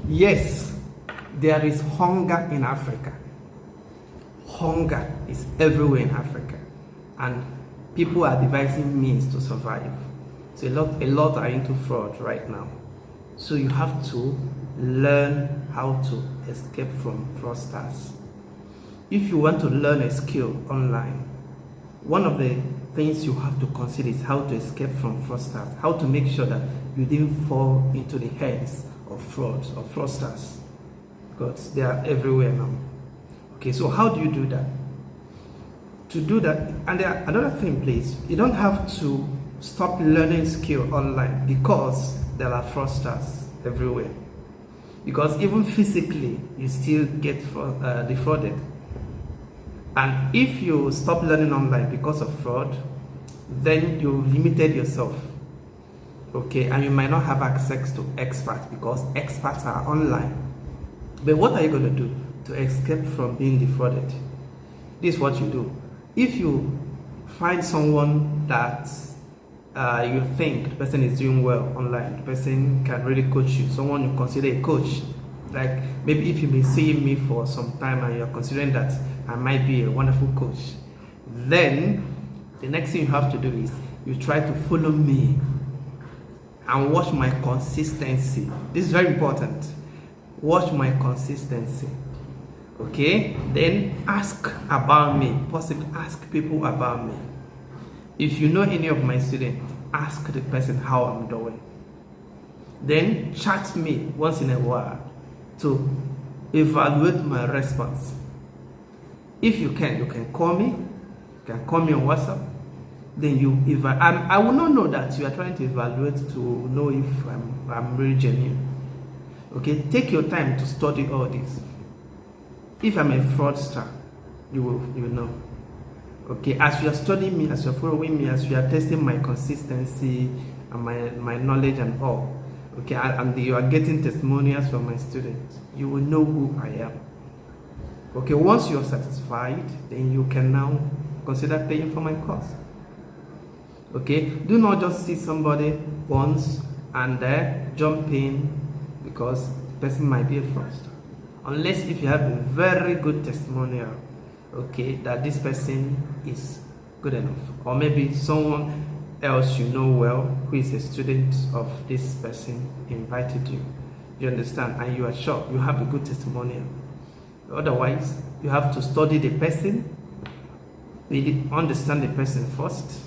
Yes, there is hunger in Africa. Hunger is everywhere in Africa, and people are devising means to survive. So a lot are into fraud right now. So you have to learn how to escape from fraudsters. If you want to learn a skill online, one of the things you have to consider is how to escape from fraudsters, how to make sure that you didn't fall into the hands of frauds or fraudsters, because they are everywhere now. Okay, so how do you do that? To do that, and another thing, please, you don't have to stop learning skill online because there are fraudsters everywhere. Because even physically, you still get defrauded. And if you stop learning online because of fraud, then you've limited yourself. Okay, and you might not have access to experts because experts are online. But what are you going to do to escape from being defrauded? This is what you do. If you find someone that you think the person is doing well online, the person can really coach you, someone you consider a coach, like maybe if you've been seeing me for some time and you're considering that I might be a wonderful coach, then the next thing you have to do is you try to follow me and watch my consistency. This is very important. Watch my consistency. Okay, then ask about me, possibly ask people about me. If you know any of my students, ask the person how I'm doing. Then chat me once in a while to evaluate my response. If you can call me. You can call me on WhatsApp. Then you evaluate. I will not know that you are trying to evaluate to know if I'm really genuine. Okay, take your time to study all this. If I'm a fraudster, you will know. Okay, as you are studying me, as you are following me, as you are testing my consistency and my knowledge and all, okay, and you are getting testimonials from my students, you will know who I am. Okay, once you are satisfied, then you can now consider paying for my course. Okay, do not just see somebody once and jump in because the person might be a fraudster. Unless if you have a very good testimonial, okay, that this person is good enough, or maybe someone else you know well who is a student of this person invited you, you understand, and you are sure you have a good testimonial. Otherwise, you have to study the person, really understand the person first.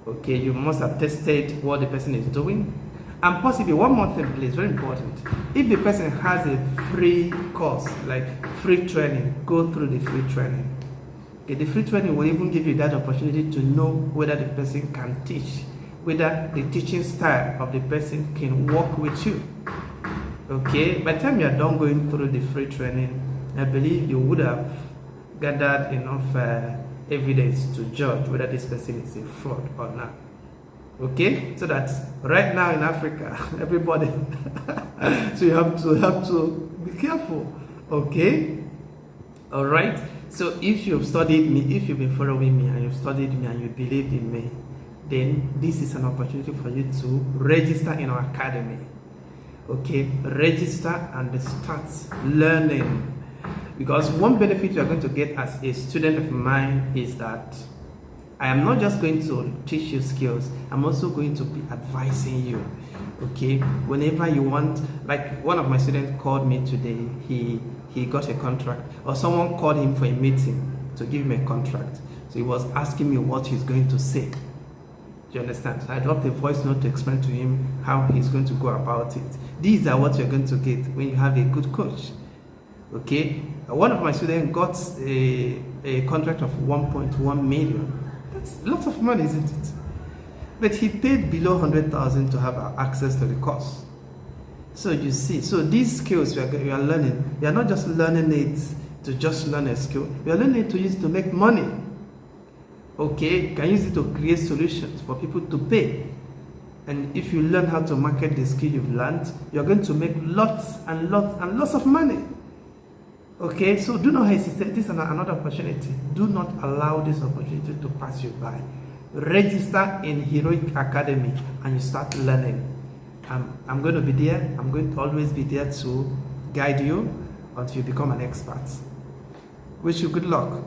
Okay, you must have tested what the person is doing. And possibly one more thing, please, very important. If the person has a free course, like free training, go through the free training. Okay, the free training will even give you that opportunity to know whether the person can teach, whether the teaching style of the person can work with you. Okay, by the time you are done going through the free training, I believe you would have gathered enough evidence to judge whether this person is a fraud or not. Okay, so that right now in Africa, everybody, so you have to be careful. Okay, all right. So if you've studied me, if you've been following me and you've studied me and you believed in me, then this is an opportunity for you to register in our academy. Okay, register and start learning. Because one benefit you are going to get as a student of mine is that I am not just going to teach you skills, I'm also going to be advising you. Okay, whenever you want, like one of my students called me today, he got a contract, or someone called him for a meeting to give him a contract. So he was asking me what he's going to say. Do you understand? So I dropped a voice note to explain to him how he's going to go about it. These are what you're going to get when you have a good coach. Okay, one of my students got a contract of 1.1 million. That's lots of money, isn't it? But he paid below 100,000 to have access to the course. So you see, so these skills you are learning, you are not just learning it to just learn a skill, you are learning it to use it to make money. Okay, you can use it to create solutions for people to pay. And if you learn how to market the skill you've learned, you're going to make lots and lots and lots of money. Okay, so do not hesitate. This is another opportunity. Do not allow this opportunity to pass you by. Register in Heroic Academy and you start learning. I'm going to be there. I'm going to always be there to guide you until you become an expert. Wish you good luck.